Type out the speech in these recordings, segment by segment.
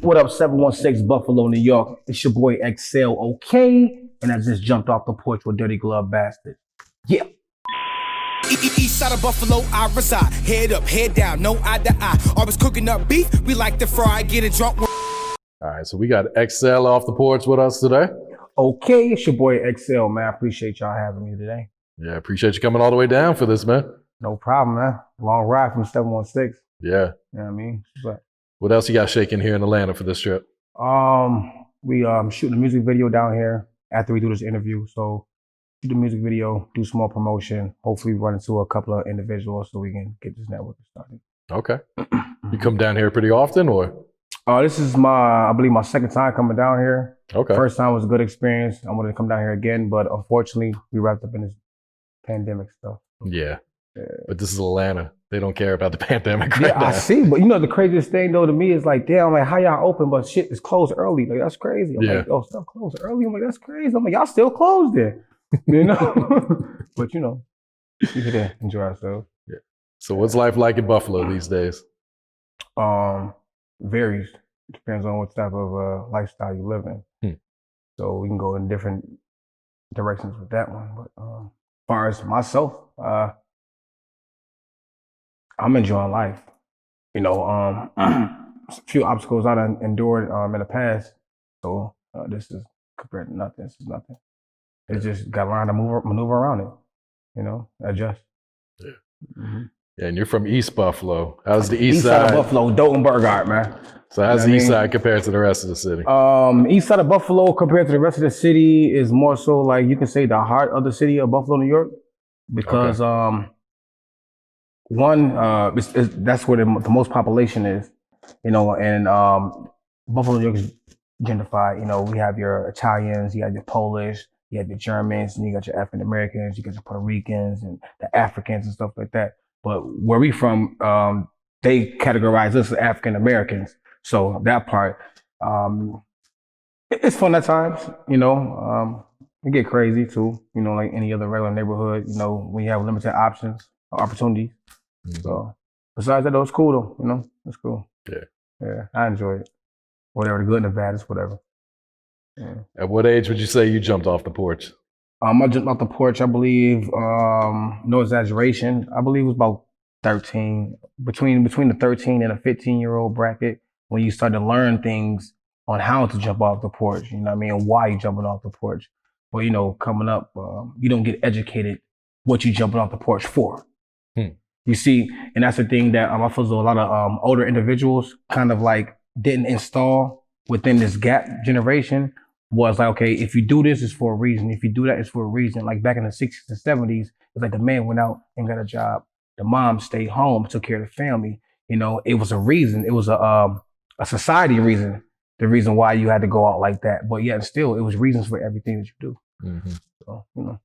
What up, 716 Buffalo, New York? It's your boy Eccell, okay? And I just jumped off the porch with Dirty Glove Bastard. Yeah. East side of Buffalo, I reside. Head up, head down, no eye to eye. Always cooking up beef, we like to fry, get it drunk. All right, so we got Eccell off the porch with us today. Okay, it's your boy Eccell, man. I appreciate y'all having me today. Yeah, appreciate you coming all the way down for this, man. No problem, man. Long ride from 716. Yeah. You know what I mean? But, what else you got shaking here in Atlanta for this trip? we shooting a music video down here after we do this interview. So shoot the music video, do small promotion, hopefully run into a couple of individuals so we can get this network started. Okay. You come down here pretty often, or? This is I believe my second time coming down here. Okay. First time was a good experience. I wanted to come down here again, but unfortunately we wrapped up in this pandemic stuff. Yeah. But this is Atlanta. They don't care about the pandemic right Yeah, now. I see. But you know, the craziest thing though to me is like, damn, like how y'all open, but shit is closed early. Like that's crazy. I'm like, oh, stuff closed early. I'm like, that's crazy. I'm like, y'all still closed there. You know? But you know, we get to enjoy ourselves. Yeah. So what's life like in Buffalo these days? Varies. It depends on what type of lifestyle you live in. So we can go in different directions with that one. But as far as myself, I'm enjoying life. You know, a few obstacles I done endured in the past. So this is compared to nothing. This is nothing. It's just got to learn to maneuver around it. You know, adjust. Yeah. Mm-hmm. Yeah, and you're from East Buffalo. How's the East side side? of Buffalo, Dotenberg, man. So how's the East side compared to the rest of the city? East side of Buffalo compared to the rest of the city is more so like you can say the heart of the city of Buffalo, New York, because that's where the most population is, you know, and Buffalo, New York is gentrified. You know, we have your Italians, you have your Polish, you have your Germans, and you got your African Americans, you got your Puerto Ricans, and the Africans and stuff like that. But where we from, they categorize us as African Americans. So that part, it's fun at times, you know. It get crazy too, you know, like any other regular neighborhood, you know, when you have limited options, opportunities. Mm-hmm. So besides that, though, it's cool though, you know, it's cool. Yeah. Yeah, I enjoy it. Whatever, the good and the bad, it's whatever. Yeah. At what age would you say you jumped off the porch? I jumped off the porch, I believe, no exaggeration, I believe it was about 13, between the 13 and a 15-year-old bracket, when you start to learn things on how to jump off the porch, you know what I mean, and why you're jumping off the porch. But, you know, coming up, you don't get educated what you're jumping off the porch for. You see, and that's the thing that I feel a lot of older individuals kind of like didn't install within this gap generation. Was like, okay, if you do this, it's for a reason. If you do that, it's for a reason. Like back in the 60s and 70s, it's like the man went out and got a job. The mom stayed home, took care of the family. You know, it was a reason. It was a society reason. The reason why you had to go out like that. But yet still, it was reasons for everything that you do. Mm-hmm. So, you know.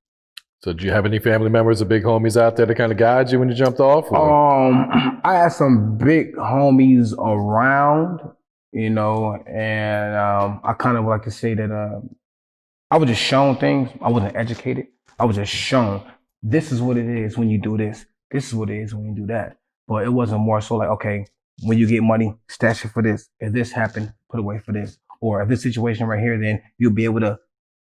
So do you have any family members or big homies out there to kind of guide you when you jumped off? I had some big homies around, you know, and I kind of like to say that I was just shown things. I wasn't educated. I was just shown this is what it is when you do this. This is what it is when you do that. But it wasn't more so like, okay, when you get money, stash it for this. If this happened, put away for this. Or if this situation right here, then you'll be able to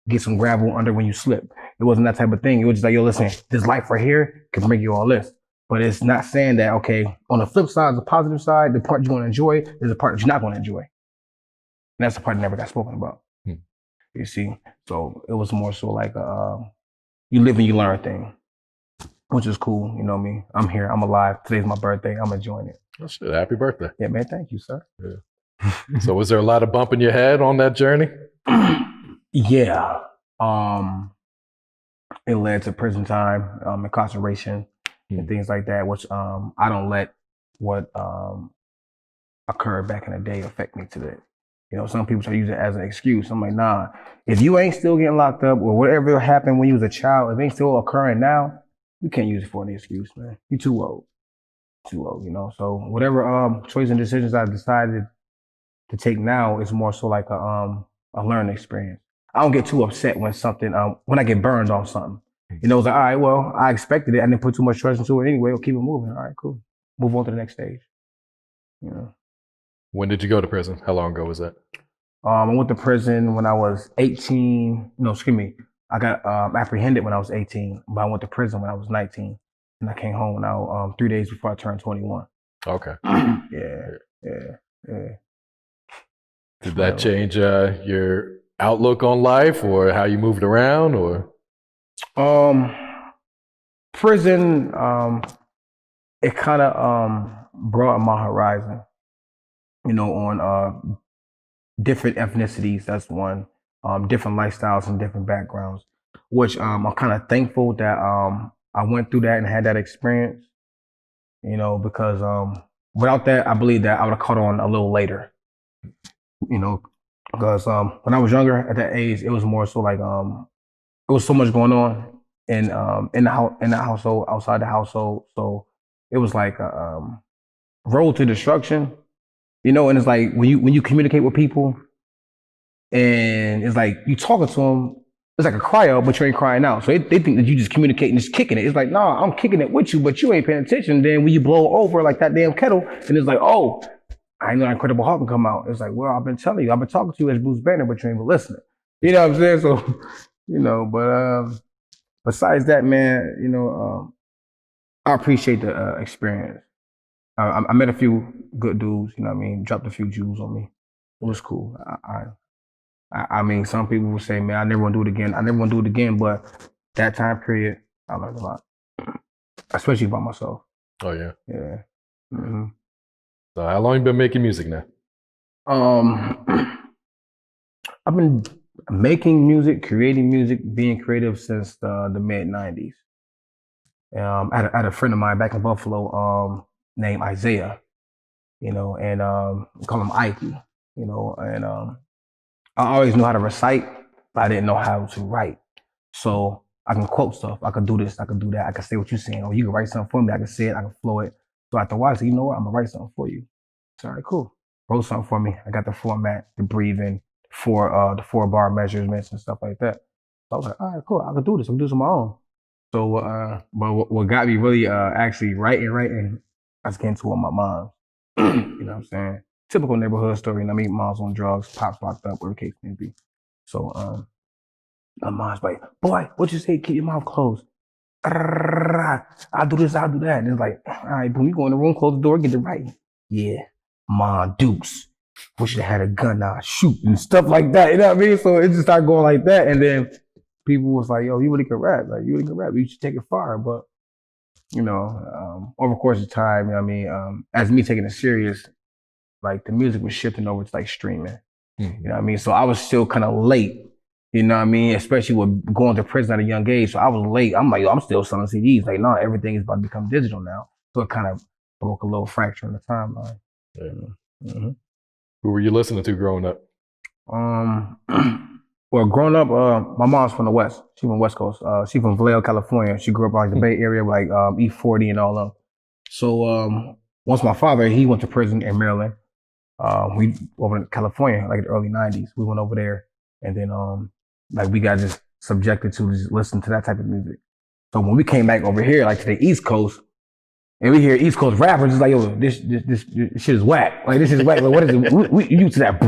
get some gravel under when you slip. It wasn't that type of thing. It was just like, yo, listen, this life right here can bring you all this. But it's not saying that, okay, on the flip side, the positive side, the part you're going to enjoy is the part that you're not going to enjoy. And that's the part that never got spoken about. You see? So it was more so like you live and you learn thing, which is cool. You know what I mean? I'm here. I'm alive. Today's my birthday. I'm enjoying it. Oh, shit. Happy birthday. Yeah, man. Thank you, sir. Yeah. So was there a lot of bump in your head on that journey? Yeah. It led to prison time, incarceration, and things like that, which I don't let what occurred back in the day affect me today. You know, some people try to use it as an excuse. I'm like, nah, if you ain't still getting locked up or whatever happened when you was a child, if it ain't still occurring now, you can't use it for any excuse, man. You're too old. Too old, you know? So whatever choices and decisions I decided to take now is more so like a learning experience. I don't get too upset when something, when I get burned on something. You know, it's like, all right, well, I expected it. I didn't put too much trust into it anyway. We'll keep it moving. All right, cool. Move on to the next stage. You know? When did you go to prison? How long ago was that? I went to prison when I was 18. No, excuse me. I got apprehended when I was 18, but I went to prison when I was 19, and I came home now 3 days before I turned 21. Okay. Yeah. Did that change your outlook on life or how you moved around or? Prison, it kind of broadened my horizon, on different ethnicities. That's one. Different lifestyles and different backgrounds, which I'm kind of thankful that I went through that and had that experience, because without that, I believe that I would have caught on a little later, because when I was younger at that age, it was more so like it was so much going on in the household, outside the household, so it was like road to destruction, and it's like when you communicate with people. And it's like you talking to them, it's like a cry out, but you ain't crying out. So they think that you just communicating, just kicking it. It's like, nah, I'm kicking it with you, but you ain't paying attention. Then when you blow over like that damn kettle, and it's like, oh, I know Incredible Hulk can come out. It's like, well, I've been telling you, I've been talking to you as Bruce Banner, but you ain't been listening. You know what I'm saying? So, but besides that, man, I appreciate the experience. I met a few good dudes, dropped a few jewels on me. It was cool. I mean, some people will say, man, I never want to do it again. I never want to do it again. But that time period, I learned a lot, especially about myself. Oh, yeah. Yeah. Mm-hmm. So how long you been making music now? I've been making music, creating music, being creative since the mid-90s. I had a friend of mine back in Buffalo named Isaiah, and we call him Ikey, and I always knew how to recite, but I didn't know how to write. So I can quote stuff. I can do this. I can do that. I can say what you're saying. Or you can write something for me. I can say it. I can flow it. So after a while, I said, you know what? I'm going to write something for you. It's all right, cool. Wrote something for me. I got the format, the breathing, the 4-bar measurements and stuff like that. So I was like, all right, cool. I can do this. I can do this on my own. So, but what got me really actually writing, I was getting to with my mom. You know what I'm saying? Typical neighborhood story. Mom's on drugs, pops locked up, whatever the case may be. So my mom's like, boy, what you say? Keep your mouth closed. I'll do this, I'll do that. And it's like, all right, when we go in the room, close the door, get to writing. Yeah, Ma Deuce. Wish I had a gun, I'd shoot and stuff like that. You know what I mean? So it just started going like that. And then people was like, yo, you really can rap. Like, you really can rap. You should take it far. But, over the course of time, as me taking it serious, like the music was shifting over to like streaming. Mm-hmm. You know what I mean? So I was still kind of late, especially with going to prison at a young age. So I was late. I'm like, yo, I'm still selling CDs. Like, no, everything is about to become digital now. So it kind of broke a little fracture in the timeline. Yeah. Mm-hmm. Who were you listening to growing up? Well, growing up, my mom's from the West. She's from West Coast. She's from Vallejo, California. She grew up like the Bay Area, like E40 and all of them. So once my father, he went to prison in Maryland. We over in California, like the early 90s. We went over there, and then we got just subjected to just listen to that type of music. So when we came back over here, like to the East Coast, and we hear East Coast rappers, it's like, yo, this shit is whack. Like, this is whack. Like, what is it? We used to that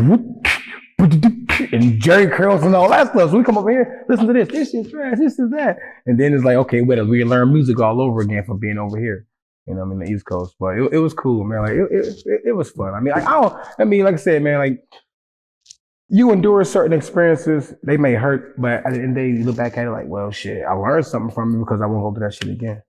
and Jerry curls and all that stuff. So we come over here, listen to this. This shit's trash. This is that. And then it's like, okay, wait, we learn music all over again for being over here. The East Coast, but it was cool, man. Like it was fun. Like I said, man, like you endure certain experiences, they may hurt, but at the end of the day, you look back at it like, well, shit, I learned something from it because I won't go through that shit again.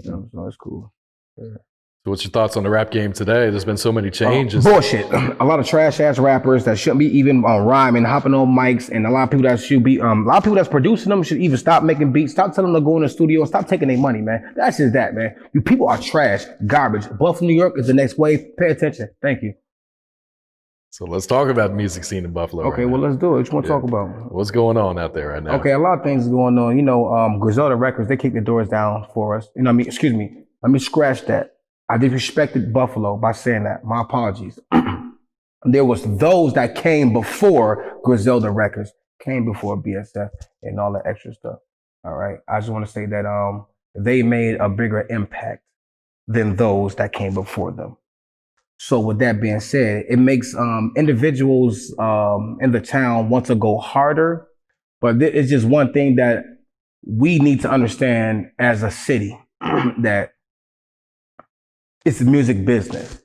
So it's cool. Yeah. So what's your thoughts on the rap game today? There's been so many changes. Bullshit. A lot of trash ass rappers that shouldn't be even rhyming, hopping on mics, and a lot of people that should be, a lot of people that's producing them should even stop making beats, stop telling them to go in the studio, stop taking their money, man. That's just that, man. You people are trash, garbage. Buffalo, New York is the next wave. Pay attention. Thank you. So let's talk about the music scene in Buffalo. Okay, well, let's do it. What you want to talk about? What's going on out there right now? Okay, a lot of things is going on. Griselda Records, they kicked the doors down for us. Excuse me. Let me scratch that. I disrespected Buffalo by saying that. My apologies. There was those that came before Griselda Records, came before BSF and all that extra stuff. All right. I just want to say that they made a bigger impact than those that came before them. So with that being said, it makes individuals in the town want to go harder, but it's just one thing that we need to understand as a city that it's a music business.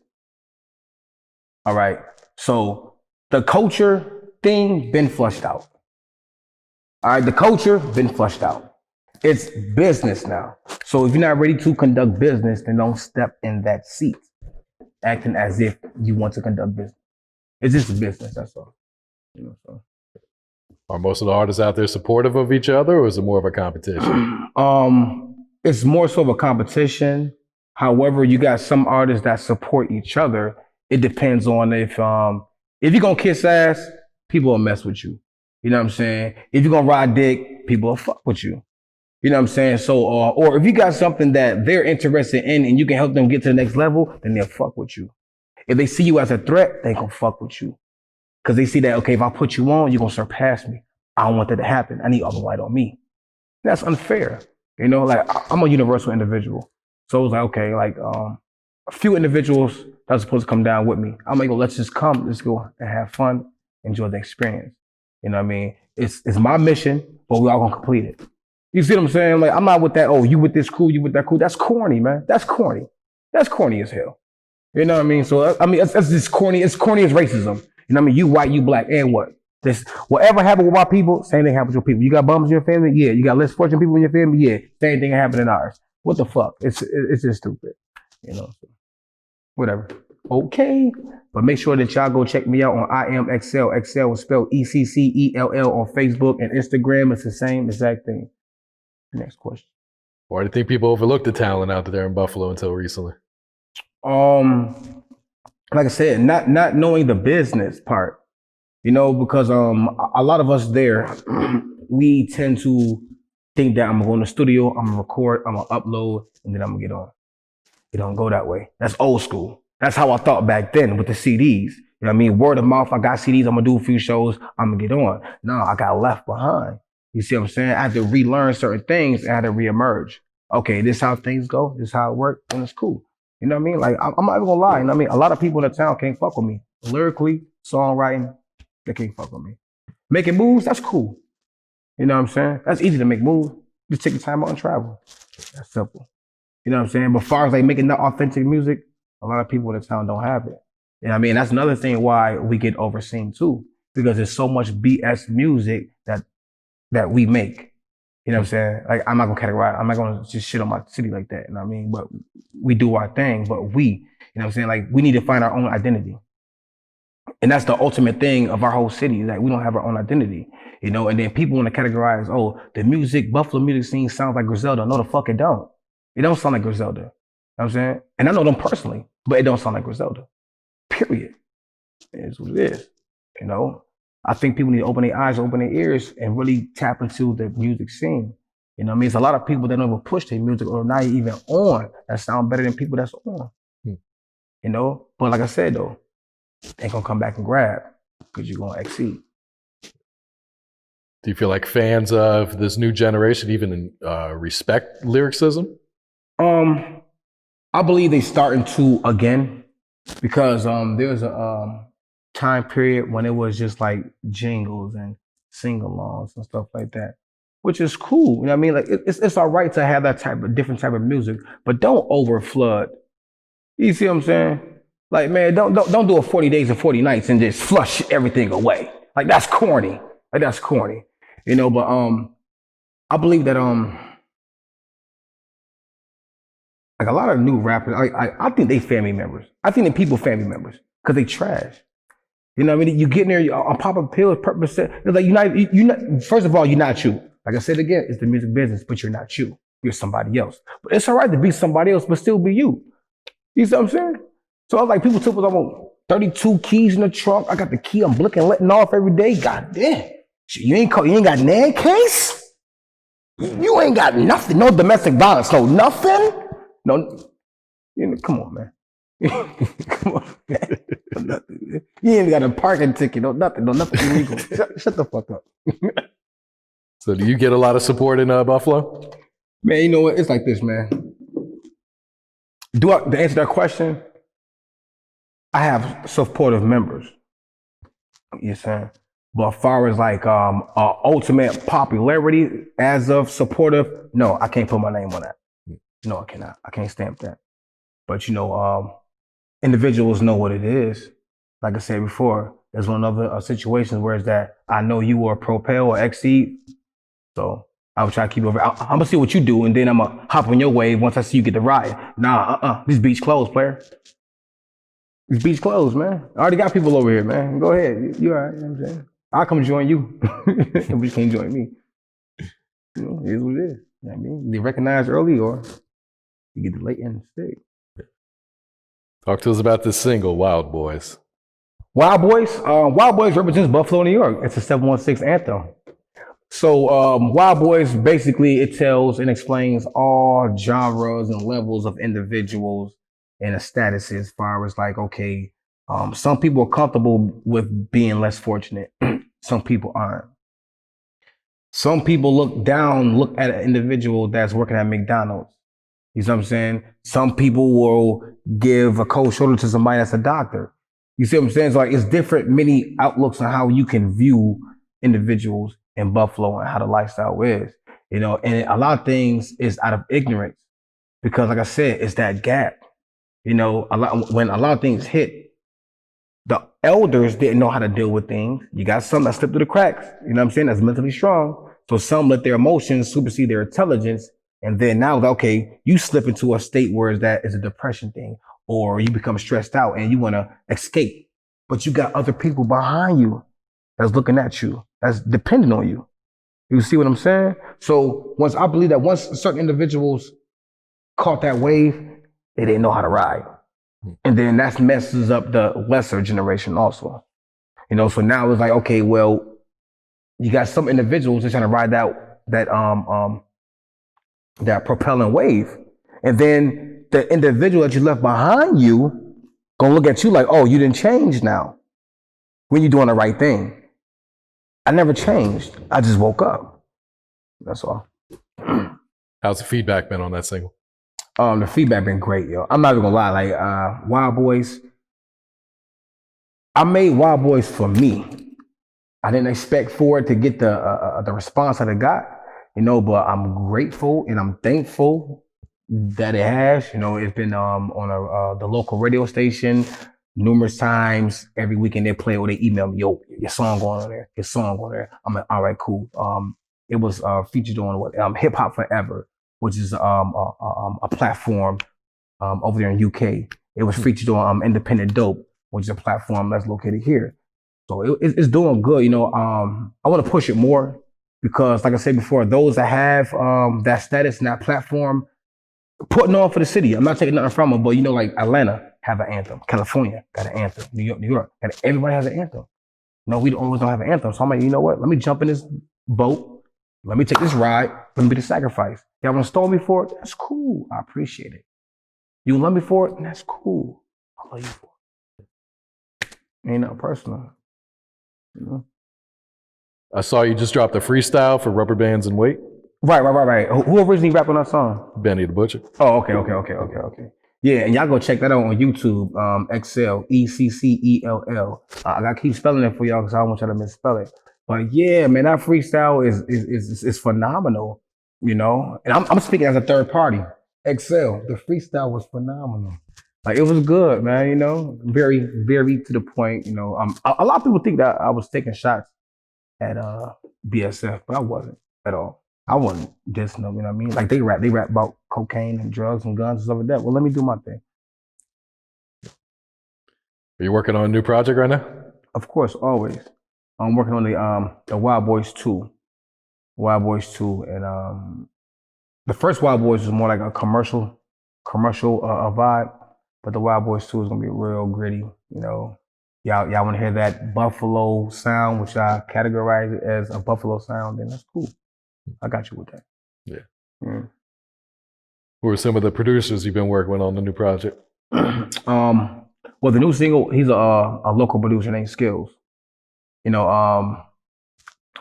All right. So the culture thing been flushed out. All right, the culture been flushed out. It's business now. So if you're not ready to conduct business, then don't step in that seat, acting as if you want to conduct business. It's just business, that's all. So. Are most of the artists out there supportive of each other, or is it more of a competition? It's more so of a competition. However, you got some artists that support each other. It depends on if you're gonna kiss ass, people will mess with you. You know what I'm saying? If you're gonna ride dick, people will fuck with you. You know what I'm saying? So, or if you got something that they're interested in and you can help them get to the next level, then they'll fuck with you. If they see you as a threat, they gonna fuck with you. Cause they see that, okay, if I put you on, you're gonna surpass me. I don't want that to happen. I need all the light on me. That's unfair. You know, like I'm a universal individual. So it was like, okay, like a few individuals that's supposed to come down with me. I'm like, let's just come, let's go and have fun, enjoy the experience. You know what I mean? It's my mission, but we all gonna complete it. You see what I'm saying? Like, I'm not with that, oh, you with this crew, you with that crew. That's corny, man. That's corny. That's corny as hell. You know what I mean? So, I mean, that's just corny. It's corny as racism. You know what I mean? You white, you black, and what? This, whatever happened with my people, same thing happens with people. You got bums in your family? Yeah. You got less fortunate people in your family? Yeah. Same thing happened in ours. What the fuck? It's just stupid. You know? So, whatever. Okay. But make sure that y'all go check me out on I Am Eccell. Eccell is spelled Eccell on Facebook and Instagram. It's the same exact thing. Next question. Why do you think people overlook the talent out there in Buffalo until recently? Like I said, not knowing the business part, you know, because a lot of us there, we tend to think that I'm gonna go in the studio, I'm gonna record, I'm gonna upload, and then I'm gonna get on. It don't go that way. That's old school. That's how I thought back then with the CDs. You know what I mean? Word of mouth, I got CDs, I'm gonna do a few shows, I'm gonna get on. No, I got left behind. You see what I'm saying? I had to relearn certain things and I had to reemerge. Okay, this is how things go, this is how it works, and it's cool. You know what I mean? Like, I'm not even gonna lie. You know what I mean? A lot of people in the town can't fuck with me. Lyrically, songwriting, they can't fuck with me. Making moves, that's cool. You know what I'm saying? That's easy to make moves. Just take your time out and travel. That's simple. You know what I'm saying? But as far as like making that authentic music, a lot of people in the town don't have it. You know what I mean? That's another thing why we get overseen too. Because there's so much BS music that we make. You know what I'm saying? Like, I'm not gonna categorize, I'm not gonna just shit on my city like that, you know what I mean? But we do our thing, but you know what I'm saying? Like, we need to find our own identity. And that's the ultimate thing of our whole city, like we don't have our own identity, you know? And then people want to categorize, oh, the Buffalo music scene sounds like Griselda. No, the fuck it don't. It don't sound like Griselda. You know what I'm saying? And I know them personally, but it don't sound like Griselda. Period. It is what it is, you know? I think people need to open their eyes, open their ears, and really tap into the music scene. You know what I mean? There's a lot of people that don't even push their music or not even on that sound better than people that's on. You know? But like I said, though, they ain't gonna come back and grab because you're gonna exceed. Do you feel like fans of this new generation even respect lyricism? I believe they starting to again because there's a time period when it was just like jingles and sing-alongs and stuff like that, which is cool. You know what I mean? Like it's all right to have that different type of music, but don't over flood. You see what I'm saying? Like, man, don't do a 40 days and 40 nights and just flush everything away. Like, that's corny. Like, that's corny. You know, but I believe that like a lot of new rappers, I think they family members. I think that people family members because they trash. You know what I mean? You get in there, I'm popping pills, percent. It's like you're not, first of all, you're not you. Like I said again, it's the music business, but you're not you. You're somebody else. But it's all right to be somebody else, but still be you. You see what I'm saying? So I was like, people took us on 32 keys in the trunk. I got the key, I'm blinking, letting off every day. God damn. You ain't got nan case? You ain't got nothing. No domestic violence, no nothing. No, you know, come on, man. Come on, man. You ain't got a parking ticket, no nothing illegal. Shut the fuck up. So do you get a lot of support in Buffalo? Man, you know what? It's like this, man. To answer that question, I have supportive members. You know what I'm saying? But as far as like ultimate popularity as of supportive, no, I can't put my name on that. No, I cannot. I can't stamp that. But individuals know what it is. Like I said before, there's one other situations where it's that I know you are Propel or Exceed, so I would try to keep over. I'm gonna see what you do, and then I'm gonna hop on your wave once I see you get the ride. Nah, this beach closed, player. This beach closed, man. I already got people over here, man. Go ahead, you all right? You know what I'm saying, I'll come join you, but you can't join me. You know, it is what it is. You know what I mean, they recognize early, or you get the late end mistake. Talk to us about this single, Wild Boys. Wild Boys represents Buffalo, New York. It's a 716 anthem. So Wild Boys, basically, it tells and explains all genres and levels of individuals and a status as far as like, okay, some people are comfortable with being less fortunate. Some people aren't. Some people look at an individual that's working at McDonald's. You know what I'm saying? Some people will give a cold shoulder to somebody that's a doctor. You see what I'm saying? So like, it's different, many outlooks on how you can view individuals in Buffalo and how the lifestyle is, and a lot of things is out of ignorance because, like I said, it's that gap. When a lot of things hit, the elders didn't know how to deal with things. You got some that slipped through the cracks. You know what I'm saying? That's mentally strong. So some let their emotions supersede their intelligence, and then now, okay, you slip into a state where that is a depression thing, or you become stressed out and you want to escape, but you got other people behind you that's looking at you, that's dependent on you. You see what I'm saying? So I believe that once certain individuals caught that wave, they didn't know how to ride. And then that messes up the lesser generation also. So now it's like, okay, well, you got some individuals that's trying to ride that propelling wave. And then the individual that you left behind you gonna look at you like, oh, you didn't change now when you're doing the right thing. I never changed. I just woke up. That's all. How's the feedback been on that single? The feedback been great, yo. I'm not even gonna lie. Like Wild Boys, I made Wild Boys for me. I didn't expect for it to get the response that it got, but I'm grateful and I'm thankful that it has. It's been on the local radio station numerous times. Every weekend they play or they email me, yo, your song going on there, your song on there. I'm like, all right, cool. It was featured on Hip Hop Forever, which is a platform over there in UK. It was featured on Independent Dope, which is a platform that's located here. So it's doing good. I want to push it more because, like I said before, those that have that status and that platform, putting on for the city. I'm not taking nothing from them, but like Atlanta have an anthem, California got an anthem, New York, everybody has an anthem. We always don't have an anthem. So I'm like, you know what? Let me jump in this boat. Let me take this ride. Let me be the sacrifice. Y'all want to stole me for it? That's cool. I appreciate it. You love me for it? That's cool. I love you for it. Ain't nothing personal. I saw you just dropped a freestyle for Rubberbands and Weight. Right. Who originally rapped on that song? Benny the Butcher. Oh, okay. Yeah, and y'all go check that out on YouTube. Eccell, Eccell. I gotta keep spelling it for y'all because I don't want y'all to misspell it. But yeah, man, that freestyle is phenomenal. And I'm speaking as a third party. Eccell, the freestyle was phenomenal. Like, it was good, man. Very, very to the point. A lot of people think that I was taking shots at BSF, but I wasn't at all. I wasn't dissing them, you know what I mean? Like, they rap about cocaine and drugs and guns and stuff like that. Well, let me do my thing. Are you working on a new project right now? Of course, always. I'm working on the Wild Boys 2. And the first Wild Boys was more like a commercial vibe, but the Wild Boys 2 is gonna be real gritty. Y'all want to hear that Buffalo sound, which I categorize it as a Buffalo sound? Then that's cool. I got you with that. Yeah. Who are some of the producers you've been working with on the new project? Well, the new single, he's a local producer named Skills. The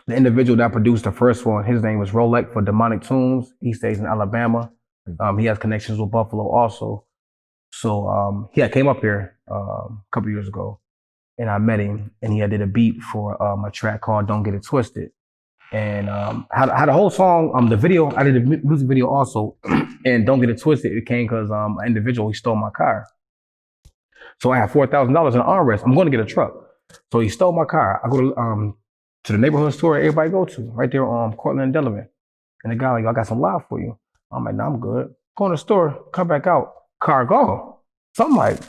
individual that produced the first one, his name was Rolex for Demonic Tunes. He stays in Alabama. He has connections with Buffalo also. So he came up here a couple years ago, and I met him, and he did a beat for my track called "Don't Get It Twisted." And had a whole song, the video, I did a music video also, and Don't Get It Twisted, it came because an individual, he stole my car. So I had $4,000 in armrest. I'm going to get a truck. So he stole my car. I go to the neighborhood store everybody go to, right there on Cortland and Delaware. And the guy like, I got some live for you. I'm like, nah, I'm good. Go in the store, come back out, car gone. So I'm like,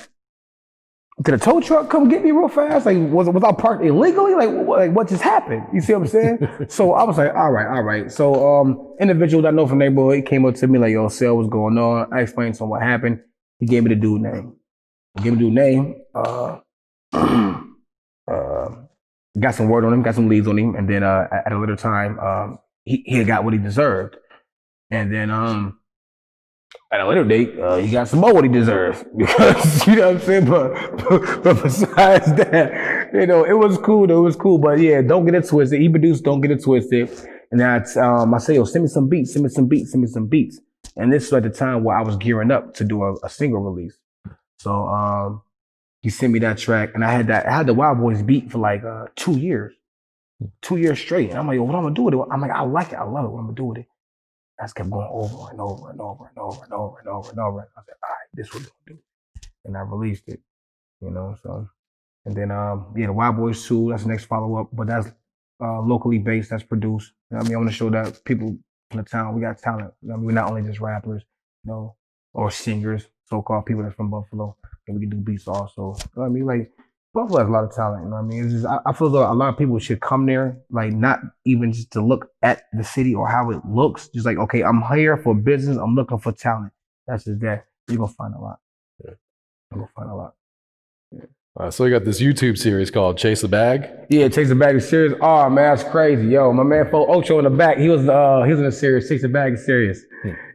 did a tow truck come get me real fast? Like, was I parked illegally? Like what just happened? You see what I'm saying? So I was like, all right. So individual that I know from the neighborhood, he came up to me like, yo, Eccell, what's going on? I explained to him what happened. He gave me the dude name. Got some word on him, got some leads on him, and then at a later time, he had got what he deserved. And then at a later date, he got some more what he deserved. Because, you know what I'm saying? But besides that, you know, it was cool. But yeah, Don't Get It Twisted. He produced Don't Get It Twisted. And then I say, yo, send me some beats. And this was at the time where I was gearing up to do a single release. So he sent me that track, and I had the Wild Boys beat for like 2 years. 2 years straight. And I'm like, yo, what I'm gonna do with it? I'm like, I like it, I love it, what I'm gonna do with it? I just kept going over and over. And I said, all right, this is what I'm gonna do. And I released it, you know, so. And then, the Wild Boys 2, that's the next follow-up, but that's locally based, that's produced. You know what I mean? I wanna show that people in the town, we got talent. You know what I mean? We're not only just rappers, you know, or singers, so-called people that's from Buffalo, and we can do beats also. You know what I mean? Like, Buffalo has a lot of talent, you know what I mean? It's just, I feel like a lot of people should come there, like, not even just to look at the city or how it looks, just like, okay, I'm here for business, I'm looking for talent. That's just that. You're gonna find a lot. Yeah. You're gonna find a lot. Yeah. So you got this YouTube series called Chase the Bag. Yeah, Chase the Bag is serious. Oh man, that's crazy. Yo, my man Fo Ocho in the back, he was in the series. Chase the Bag is serious.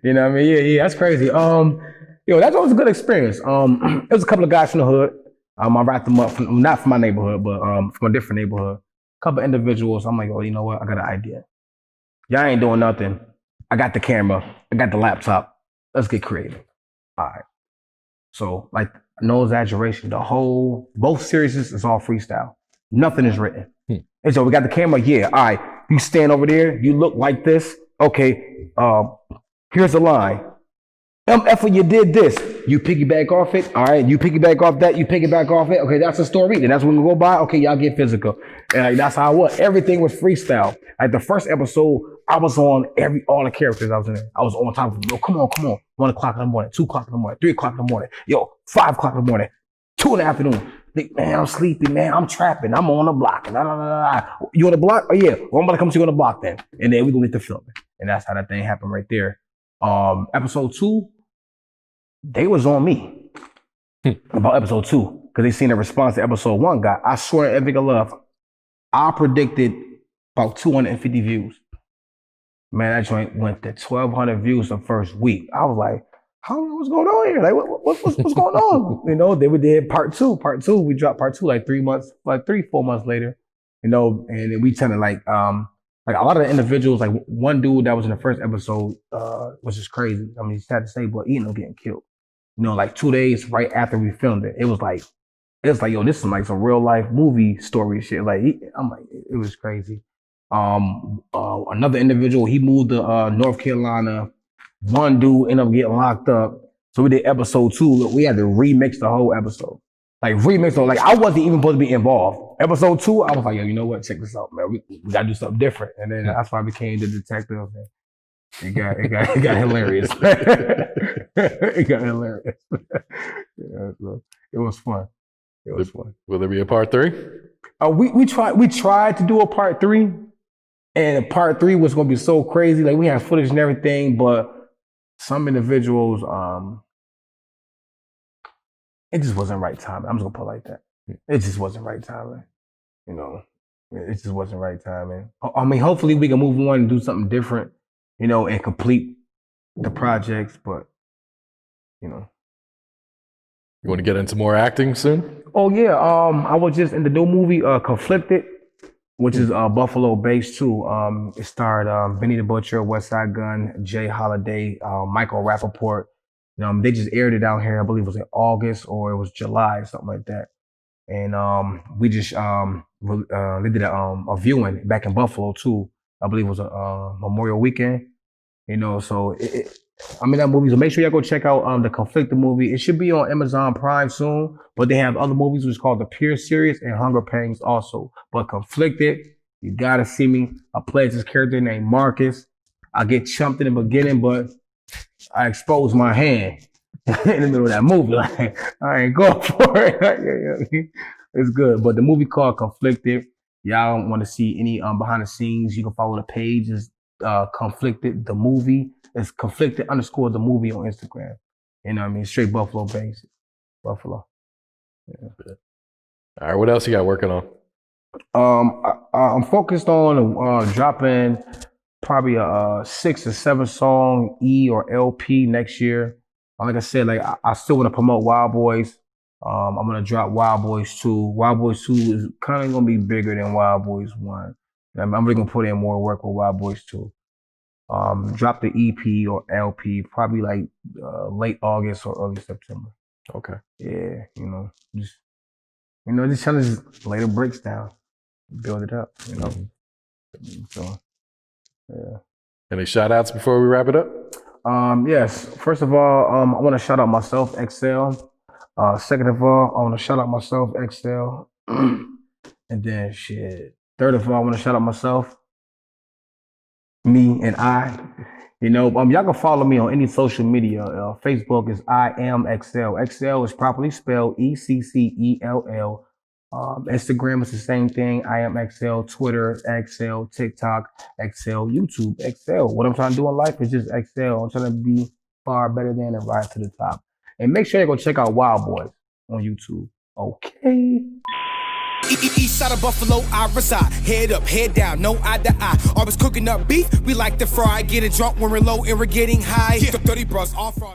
You know what I mean? Yeah, that's crazy. Yo, that was a good experience. It was a couple of guys from the hood. I wrapped them up, not from my neighborhood, but from a different neighborhood. A couple of individuals. I'm like, oh, you know what? I got an idea. Y'all ain't doing nothing. I got the camera. I got the laptop. Let's get creative. All right. So, like, no exaggeration. Both series is all freestyle. Nothing is written. And so we got the camera. Yeah, all right. You stand over there. You look like this. Okay. Here's the line. MF, you did this. You piggyback off it. All right. You piggyback off that. You piggyback off it. Okay, that's a story. Then that's when we go by. Okay, y'all get physical. And like, that's how it was. Everything was freestyle. Like the first episode, I was on all the characters I was in there. I was on top of them. Yo, come on. 1 o'clock in the morning, 2 o'clock in the morning, 3 o'clock in the morning. Yo, 5 o'clock in the morning, 2 in the afternoon. Man, I'm sleepy, man. I'm trapping. I'm on the block. You on the block? Oh, yeah. Well, I'm about to come to you on the block then. And then we're going to get to filming. And that's how that thing happened right there. Episode 2, they was on me about episode 2 because they seen the response to episode 1 got. I swear, Epic of Love, I predicted about 250 views. Man, that joint went to 1,200 views the first week. I was like, what's going on here? Like, what's going on? You know, we did part two. We dropped part 2 like 3-4 months later. You know, and then we tended like a lot of the individuals, like one dude that was in the first episode was just crazy. I mean, it's sad to say, but he ended up getting killed. You know, like 2 days right after we filmed it, it was like, yo, this is like some real life movie story shit. Like, I'm like, it was crazy. Another individual, he moved to North Carolina. One dude ended up getting locked up. So we did episode 2. Look, we had to remix the whole episode. Like I wasn't even supposed to be involved. Episode 2, I was like, yo, you know what? Check this out, man. We gotta do something different. And then that's why I became the detective. It got hilarious. It got hilarious. Yeah, so it was fun. Will there be a part 3? We tried to do a part 3, and part 3 was gonna be so crazy. Like we had footage and everything, but some individuals, it just wasn't right timing. I'm just gonna put it like that. It just wasn't right timing. You know, it just wasn't right timing. I mean, hopefully we can move on and do something different, you know, and complete the projects, but you know. You want to get into more acting soon? Oh yeah, I was just in the new movie Conflicted, which is Buffalo based too. It starred Benny the Butcher, West Side Gun, Jay Holiday, Michael Rappaport, They just aired it out here. I believe it was in August or it was July, something like that. And we just they did a viewing back in Buffalo too. I believe it was a Memorial Weekend. So that movie. So make sure y'all go check out the Conflicted movie. It should be on Amazon Prime soon, but they have other movies which is called The Pure Series and Hunger Pangs also. But Conflicted, you gotta see me. I play this character named Marcus. I get chumped in the beginning, but I expose my hand in the middle of that movie. Like, I ain't going for it. It's good. But the movie called Conflicted. Y'all want to see any behind the scenes, you can follow the page. It's Conflicted, the movie. It's Conflicted _ the movie on Instagram. Straight Buffalo based. Buffalo. Yeah. All right, what else you got working on? I'm focused on dropping probably a 6 or 7 song E or LP next year. Like I said, I still want to promote Wild Boys. I'm gonna drop Wild Boys 2. Wild Boys 2 is kind of gonna be bigger than Wild Boys 1. I'm really gonna put in more work with Wild Boys 2. Drop the EP or LP probably late August or early September. Okay. Yeah, just trying to just lay the bricks down, build it up. So yeah. Any shout outs before we wrap it up? Yes. First of all, I want to shout out myself, Eccell. Second of all, I want to shout out myself, Eccell. And then shit. Third of all, I want to shout out myself, me and I. Y'all can follow me on any social media. Facebook is I am Eccell. Eccell is properly spelled Eccell. Instagram is the same thing. I am Eccell. Twitter, Eccell. TikTok, Eccell. YouTube, Eccell. What I'm trying to do in life is just Eccell. I'm trying to be far better than and rise to the top. And make sure you go check out Wild Boys on YouTube. Okay. East side of Buffalo, I reside. Head up, head down, no eye to eye. Always cooking up beef, we like to fry. Getting drunk when we're low and we're getting high. 30 bros, all frost.